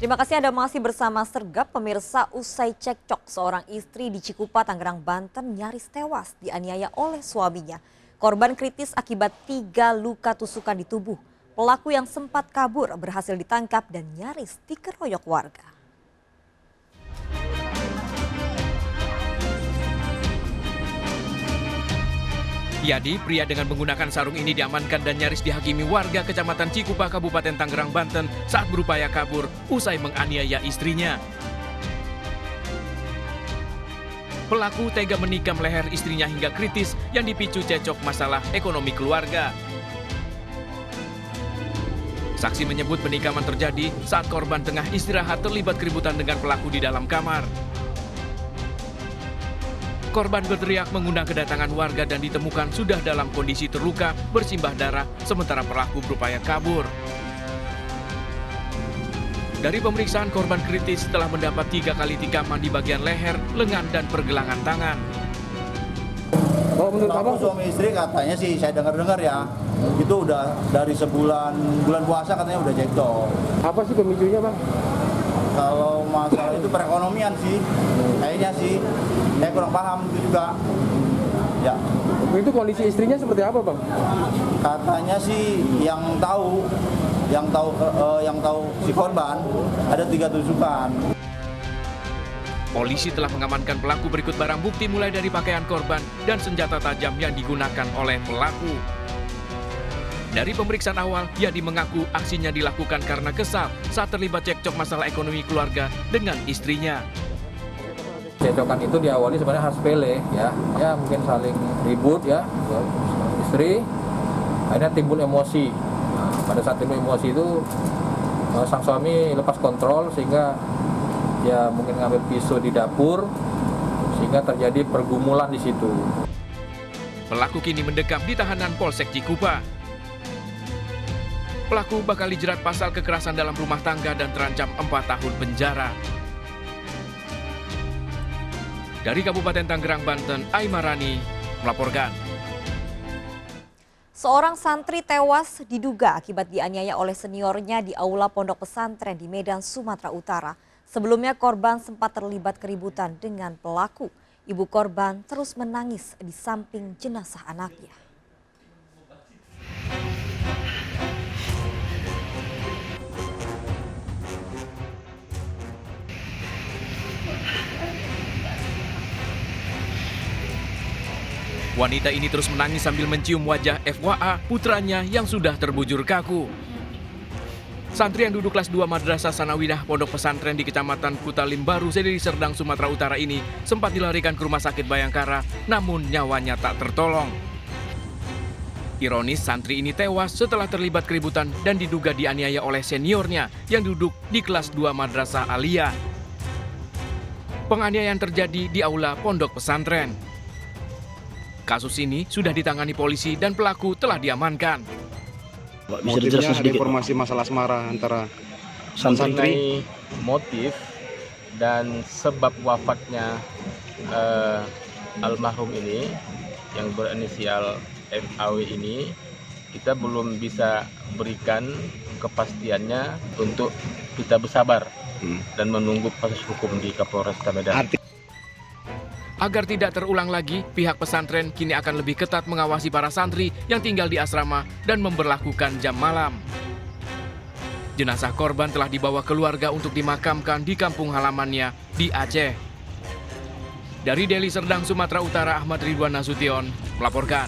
Terima kasih Anda masih bersama Sergap. Pemirsa, usai cekcok, seorang istri di Cikupa, Tangerang, Banten nyaris tewas dianiaya oleh suaminya. Korban kritis akibat 3 luka tusukan di tubuh. Pelaku yang sempat kabur berhasil ditangkap dan nyaris dikeroyok warga. Yadi, pria dengan menggunakan sarung ini diamankan dan nyaris dihakimi warga Kecamatan Cikupa, Kabupaten Tangerang, Banten saat berupaya kabur usai menganiaya istrinya. Pelaku tega menikam leher istrinya hingga kritis yang dipicu cekcok masalah ekonomi keluarga. Saksi menyebut penikaman terjadi saat korban tengah istirahat terlibat keributan dengan pelaku di dalam kamar. Korban berteriak mengundang kedatangan warga dan ditemukan sudah dalam kondisi terluka, bersimbah darah, sementara pelaku berupaya kabur. Dari pemeriksaan, korban kritis setelah mendapat 3 kali tikaman di bagian leher, lengan, dan pergelangan tangan. Oh, menurut Abang, suami istri katanya sih, saya dengar-dengar ya, itu udah dari bulan puasa katanya udah cekcok. Apa sih pemicunya, Bang? Kalau masalah itu perekonomian sih, kayaknya sih, saya kurang paham itu juga. Ya. Itu kondisi istrinya seperti apa, Bang? Katanya sih yang tahu si korban ada 3 tusukan. Polisi telah mengamankan pelaku berikut barang bukti mulai dari pakaian korban dan senjata tajam yang digunakan oleh pelaku. Dari pemeriksaan awal, Yadi mengaku aksinya dilakukan karena kesal saat terlibat cekcok masalah ekonomi keluarga dengan istrinya. Cekcokan itu diawali sebenarnya hal sepele ya mungkin saling ribut ya istri, akhirnya timbul emosi. Pada saat timbul emosi itu sang suami lepas kontrol sehingga dia mungkin ngambil pisau di dapur sehingga terjadi pergumulan di situ. Pelaku kini mendekam di tahanan Polsek Cikupa. Pelaku bakal dijerat pasal kekerasan dalam rumah tangga dan terancam 4 tahun penjara. Dari Kabupaten Tangerang, Banten, Aimarani melaporkan. Seorang santri tewas diduga akibat dianiaya oleh seniornya di aula pondok pesantren di Medan, Sumatera Utara. Sebelumnya korban sempat terlibat keributan dengan pelaku. Ibu korban terus menangis di samping jenazah anaknya. Wanita ini terus menangis sambil mencium wajah FWA, putranya yang sudah terbujur kaku. Santri yang duduk kelas 2 Madrasah Sanawiyah Pondok Pesantren di Kecamatan Kutalim Baru, Deli Serdang, Sumatera Utara ini sempat dilarikan ke Rumah Sakit Bayangkara, namun nyawanya tak tertolong. Ironis, santri ini tewas setelah terlibat keributan dan diduga dianiaya oleh seniornya yang duduk di kelas 2 Madrasah Aliyah. Penganiayaan terjadi di aula pondok pesantren. Kasus ini sudah ditangani polisi dan pelaku telah diamankan. Motifnya ada informasi masalah asmara antara santri. Motif dan sebab wafatnya almarhum ini yang berinisial FAW ini kita belum bisa berikan kepastiannya untuk kita bersabar dan menunggu proses hukum di Kapolres Medan. Agar tidak terulang lagi, pihak pesantren kini akan lebih ketat mengawasi para santri yang tinggal di asrama dan memberlakukan jam malam. Jenazah korban telah dibawa keluarga untuk dimakamkan di kampung halamannya di Aceh. Dari Deli Serdang, Sumatera Utara, Ahmad Ridwan Nasution melaporkan.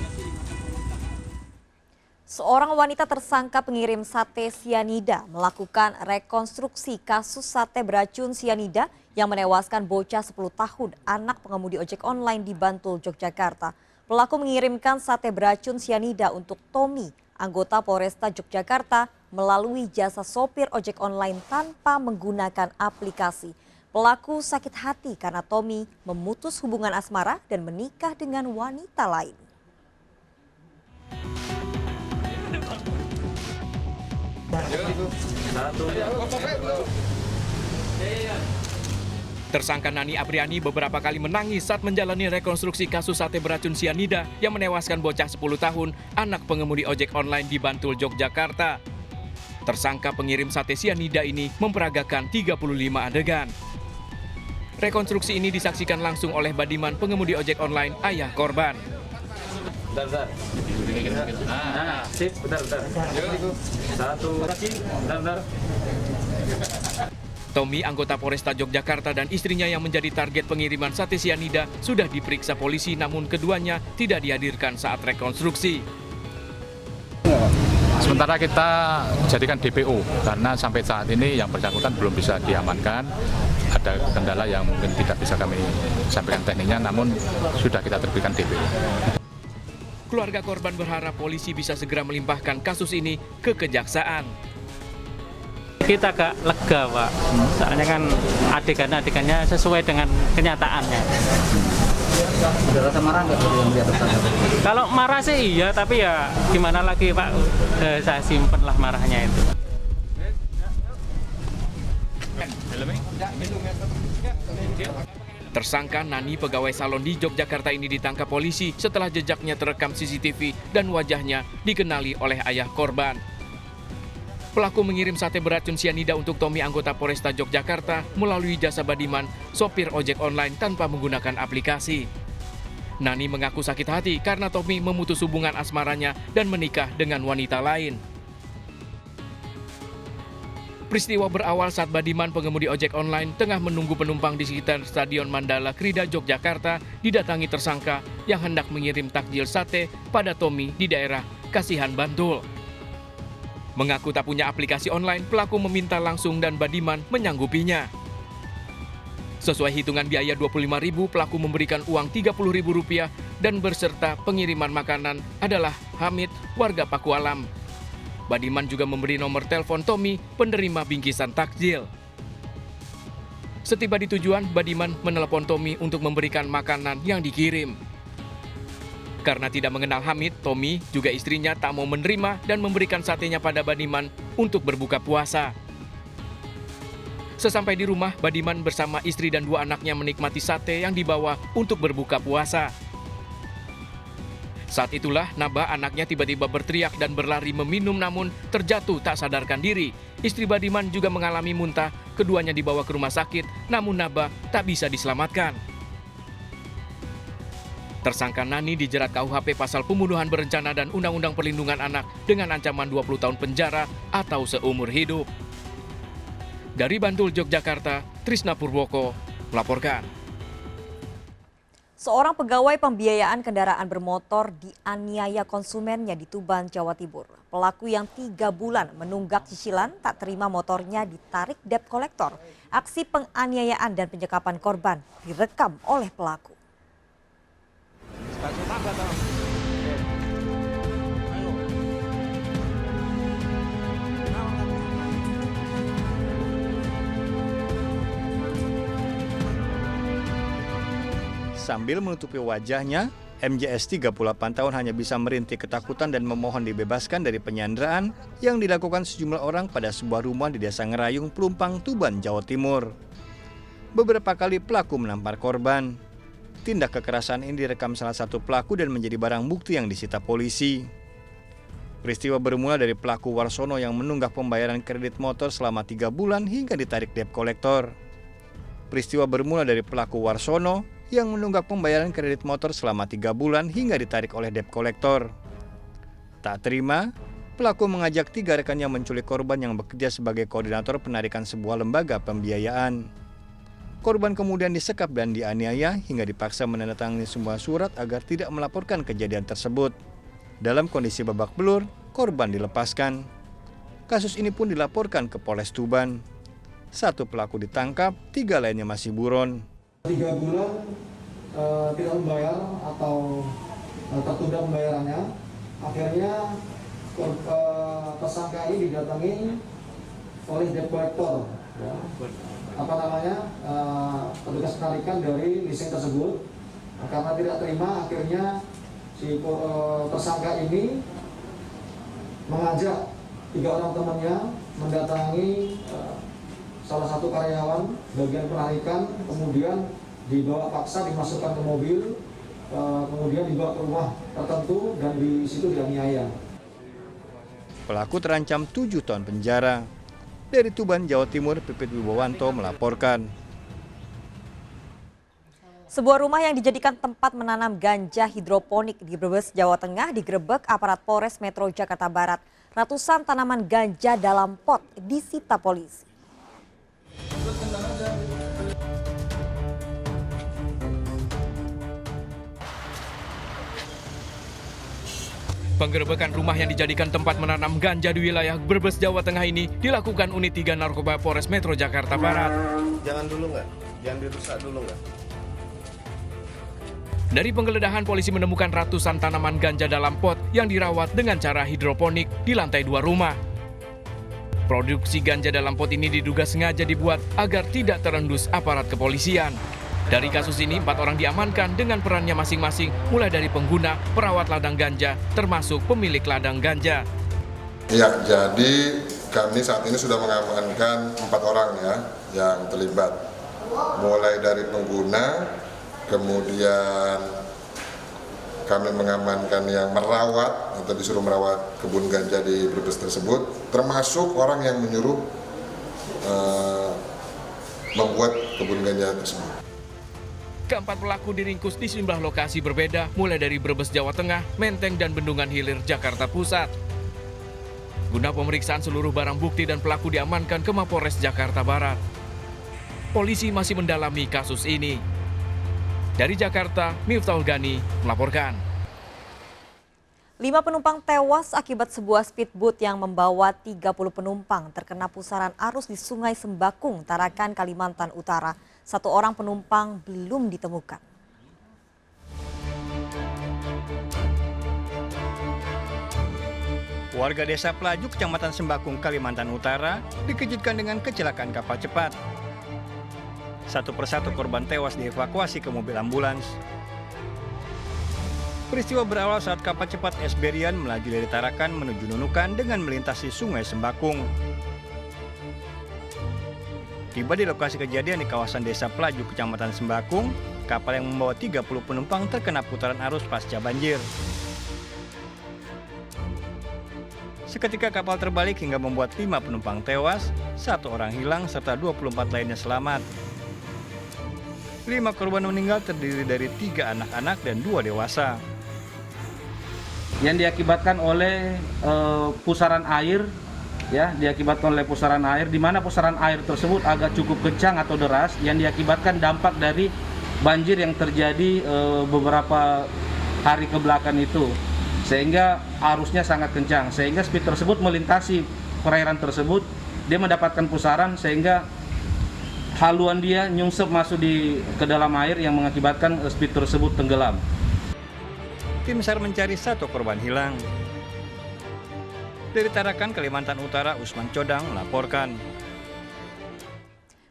Seorang wanita tersangka pengirim sate sianida melakukan rekonstruksi kasus sate beracun sianida yang menewaskan bocah 10 tahun anak pengemudi ojek online di Bantul, Yogyakarta. Pelaku mengirimkan sate beracun sianida untuk Tommy, anggota Polresta Yogyakarta, melalui jasa sopir ojek online tanpa menggunakan aplikasi. Pelaku sakit hati karena Tommy memutus hubungan asmara dan menikah dengan wanita lain. Tersangka Nani Apriani beberapa kali menangis saat menjalani rekonstruksi kasus sate beracun sianida yang menewaskan bocah 10 tahun, anak pengemudi ojek online di Bantul, Yogyakarta. Tersangka pengirim sate sianida ini memperagakan 35 adegan. Rekonstruksi ini disaksikan langsung oleh Badiman, pengemudi ojek online, ayah korban. Bentar. Sip, bentar. Satu, bentar. Tommy, anggota Polresta Yogyakarta dan istrinya yang menjadi target pengiriman sate sianida sudah diperiksa polisi, namun keduanya tidak dihadirkan saat rekonstruksi. Sementara kita jadikan DPO karena sampai saat ini yang bersangkutan belum bisa diamankan. Ada kendala yang mungkin tidak bisa kami sampaikan tekniknya, namun sudah kita terbitkan DPO. Keluarga korban berharap polisi bisa segera melimpahkan kasus ini ke kejaksaan. Kita agak lega, Pak. Soalnya kan adegan-adegannya sesuai dengan kenyataannya. Ada rasa marah nggak dari yang lihat tersangka? Kalau marah sih iya, tapi ya gimana lagi, Pak. Saya simpen lah marahnya itu. Tersangka Nani, pegawai salon di Yogyakarta ini ditangkap polisi setelah jejaknya terekam CCTV dan wajahnya dikenali oleh ayah korban. Pelaku mengirim sate beracun sianida untuk Tommy, anggota Polresta Yogyakarta, melalui jasa Badiman, sopir ojek online tanpa menggunakan aplikasi. Nani mengaku sakit hati karena Tommy memutus hubungan asmaranya dan menikah dengan wanita lain. Peristiwa berawal saat Badiman, pengemudi ojek online, tengah menunggu penumpang di sekitar Stadion Mandala Krida, Yogyakarta, didatangi tersangka yang hendak mengirim takjil sate pada Tommy di daerah Kasihan, Bantul. Mengaku tak punya aplikasi online, pelaku meminta langsung dan Badiman menyanggupinya. Sesuai hitungan biaya Rp25.000, pelaku memberikan uang Rp30.000 dan berserta pengiriman makanan adalah Hamid, warga Pakualam. Badiman juga memberi nomor telepon Tommy, penerima bingkisan takjil. Setiba di tujuan, Badiman menelepon Tommy untuk memberikan makanan yang dikirim. Karena tidak mengenal Hamid, Tommy juga istrinya tak mau menerima dan memberikan satenya pada Badiman untuk berbuka puasa. Sesampai di rumah, Badiman bersama istri dan 2 anaknya menikmati sate yang dibawa untuk berbuka puasa. Saat itulah Naba, anaknya, tiba-tiba berteriak dan berlari meminum, namun terjatuh tak sadarkan diri. Istri Badiman juga mengalami muntah, keduanya dibawa ke rumah sakit, namun Naba tak bisa diselamatkan. Tersangka Nani dijerat KUHP pasal pembunuhan berencana dan Undang-Undang Perlindungan Anak dengan ancaman 20 tahun penjara atau seumur hidup. Dari Bantul, Yogyakarta, Trisna Purwoko melaporkan. Seorang pegawai pembiayaan kendaraan bermotor dianiaya konsumennya di Tuban, Jawa Timur. Pelaku yang 3 bulan menunggak cicilan tak terima motornya ditarik debt collector. Aksi penganiayaan dan penyekapan korban direkam oleh pelaku. Sambil menutupi wajahnya, MJS 38 tahun hanya bisa merintih ketakutan dan memohon dibebaskan dari penyanderaan yang dilakukan sejumlah orang pada sebuah rumah di Desa Ngerayung, Pelumpang, Tuban, Jawa Timur. Beberapa kali pelaku menampar korban. Tindak kekerasan ini direkam salah satu pelaku dan menjadi barang bukti yang disita polisi. Peristiwa bermula dari pelaku Warsono yang menunggak pembayaran kredit motor selama 3 bulan hingga ditarik debt collector. Peristiwa bermula dari pelaku Warsono yang menunggak pembayaran kredit motor selama 3 bulan hingga ditarik oleh debt collector. Tak terima, pelaku mengajak 3 rekannya menculik korban yang bekerja sebagai koordinator penarikan sebuah lembaga pembiayaan. Korban kemudian disekap dan dianiaya hingga dipaksa menandatangani sebuah surat agar tidak melaporkan kejadian tersebut. Dalam kondisi babak belur, korban dilepaskan. Kasus ini pun dilaporkan ke Polres Tuban. 1 pelaku ditangkap, 3 lainnya masih buron. 3 bulan tidak membayar atau tertunda pembayarannya, akhirnya tersangka ini didatangi oleh debt collector, ya. Petugas penarikan dari leasing tersebut. Karena tidak terima, akhirnya si tersangka ini mengajak 3 orang temannya mendatangi salah satu karyawan bagian penarikan, kemudian dibawa paksa, dimasukkan ke mobil, kemudian dibawa ke rumah tertentu dan di situ dianiaya. Pelaku terancam 7 tahun penjara. Dari Tuban, Jawa Timur, Pipit Wibowanto melaporkan. Sebuah rumah yang dijadikan tempat menanam ganja hidroponik di Brebes, Jawa Tengah digerebek aparat Polres Metro Jakarta Barat. Ratusan tanaman ganja dalam pot disita polisi. Penggerebekan rumah yang dijadikan tempat menanam ganja di wilayah Brebes, Jawa Tengah ini dilakukan Unit 3 Narkoba Polres Metro Jakarta Barat. Jangan dulu nggak? Jangan dirusak dulu nggak? Dari penggeledahan, polisi menemukan ratusan tanaman ganja dalam pot yang dirawat dengan cara hidroponik di lantai 2 rumah. Produksi ganja dalam pot ini diduga sengaja dibuat agar tidak terendus aparat kepolisian. Dari kasus ini, 4 orang diamankan dengan perannya masing-masing, mulai dari pengguna, perawat ladang ganja, termasuk pemilik ladang ganja. Ya, jadi kami saat ini sudah mengamankan 4 orang ya yang terlibat. Mulai dari pengguna, kemudian kami mengamankan yang merawat atau disuruh merawat kebun ganja di Brebes tersebut, termasuk orang yang menyuruh membuat kebun ganja tersebut. Keempat pelaku diringkus di sejumlah lokasi berbeda, mulai dari Brebes, Jawa Tengah, Menteng, dan Bendungan Hilir, Jakarta Pusat. Guna pemeriksaan seluruh barang bukti dan pelaku diamankan ke Mapolres Jakarta Barat. Polisi masih mendalami kasus ini. Dari Jakarta, Miftahul Gani melaporkan. 5 penumpang tewas akibat sebuah speedboat yang membawa 30 penumpang terkena pusaran arus di Sungai Sembakung, Tarakan, Kalimantan Utara. 1 orang penumpang belum ditemukan. Warga Desa Pelaju, Kecamatan Sembakung, Kalimantan Utara dikejutkan dengan kecelakaan kapal cepat. Satu persatu korban tewas dievakuasi ke mobil ambulans. Peristiwa berawal saat kapal cepat Esberian melaju dari Tarakan menuju Nunukan dengan melintasi Sungai Sembakung. Tiba di lokasi kejadian di kawasan Desa Pelaju, Kecamatan Sembakung, kapal yang membawa 30 penumpang terkena putaran arus pasca banjir. Seketika kapal terbalik hingga membuat 5 penumpang tewas, 1 orang hilang serta 24 lainnya selamat. 5 korban meninggal terdiri dari 3 anak-anak dan 2 dewasa. Yang diakibatkan oleh pusaran air, ya, diakibatkan oleh pusaran air, di mana pusaran air tersebut agak cukup kencang atau deras, yang diakibatkan dampak dari banjir yang terjadi beberapa hari kebelakang itu, sehingga arusnya sangat kencang, sehingga speed tersebut melintasi perairan tersebut, dia mendapatkan pusaran sehingga haluan dia nyungsep masuk ke dalam air yang mengakibatkan speed tersebut tenggelam. Tim SAR mencari 1 korban hilang. Dari Tarakan, Kalimantan Utara, Usman Codang melaporkan.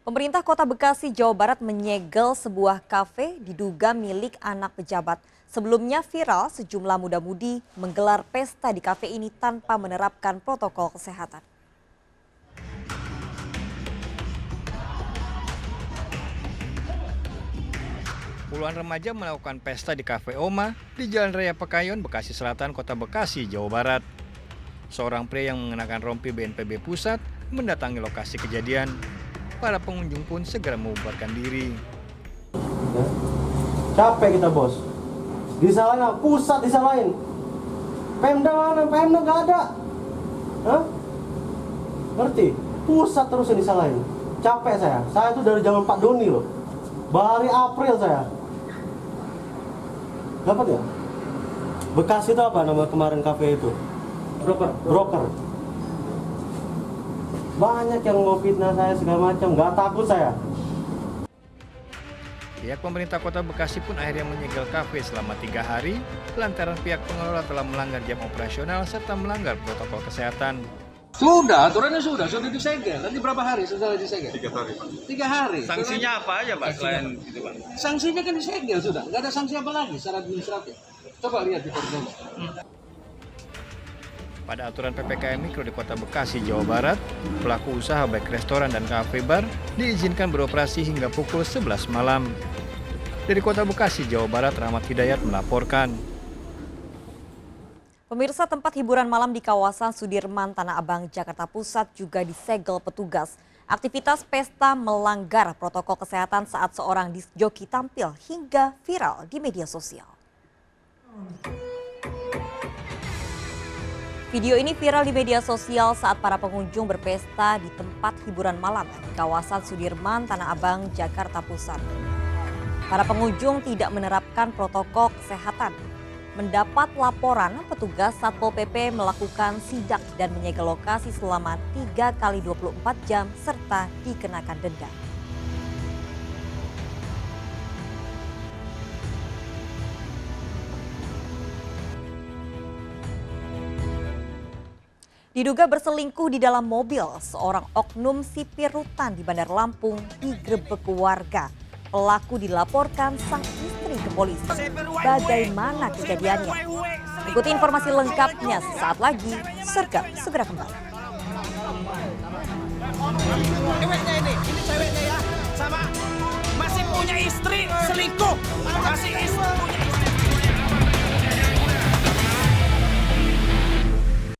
Pemerintah Kota Bekasi, Jawa Barat menyegel sebuah kafe diduga milik anak pejabat. Sebelumnya viral sejumlah muda-mudi menggelar pesta di kafe ini tanpa menerapkan protokol kesehatan. Puluhan remaja melakukan pesta di Kafe Oma di Jalan Raya Pekayon, Bekasi Selatan, Kota Bekasi, Jawa Barat. Seorang pria yang mengenakan rompi BNPB Pusat mendatangi lokasi kejadian. Para pengunjung pun segera membubarkan diri. Capek kita, bos. Disalahin, pusat disalahin. Pemda mana? Pemda nggak ada. Hah? Ngerti? Pusat terus yang disalahin. Capek saya. Saya tuh dari zaman Pak Doni loh. Dari April saya. Dapat ya? Bekasi itu apa nama kemarin kafe itu? Broker. Banyak yang mau fitnah saya segala macam, nggak takut saya. Pihak pemerintah Kota Bekasi pun akhirnya menyegel kafe selama 3 hari lantaran pihak pengelola telah melanggar jam operasional serta melanggar protokol kesehatan. Sudah, aturannya sudah disegel. Nanti berapa hari setelah disegel? 3 hari. 3 hari. Sanksinya apa aja, Pak? Selain itu, Pak? Sanksinya kan disegel sudah. Nggak ada sanksi apa lagi secara administratif. Coba lihat di koridor. Pada aturan PPKM Mikro di Kota Bekasi, Jawa Barat, pelaku usaha baik restoran dan kafe bar diizinkan beroperasi hingga pukul 11 malam. Dari Kota Bekasi, Jawa Barat, Rahmat Hidayat melaporkan. Pemirsa, tempat hiburan malam di kawasan Sudirman, Tanah Abang, Jakarta Pusat juga disegel petugas. Aktivitas pesta melanggar protokol kesehatan saat seorang disc joki tampil hingga viral di media sosial. Video ini viral di media sosial saat para pengunjung berpesta di tempat hiburan malam di kawasan Sudirman, Tanah Abang, Jakarta Pusat. Para pengunjung tidak menerapkan protokol kesehatan. Mendapat laporan, petugas Satpol PP melakukan sidak dan menyegel lokasi selama 3 kali 24 jam serta dikenakan denda. Diduga berselingkuh di dalam mobil, seorang oknum sipir rutan di Bandar Lampung digerebek warga. Pelaku dilaporkan sang istri ke polisi. Bagaimana kejadiannya? Ikuti informasi lengkapnya sesaat lagi. Sergap segera kembali.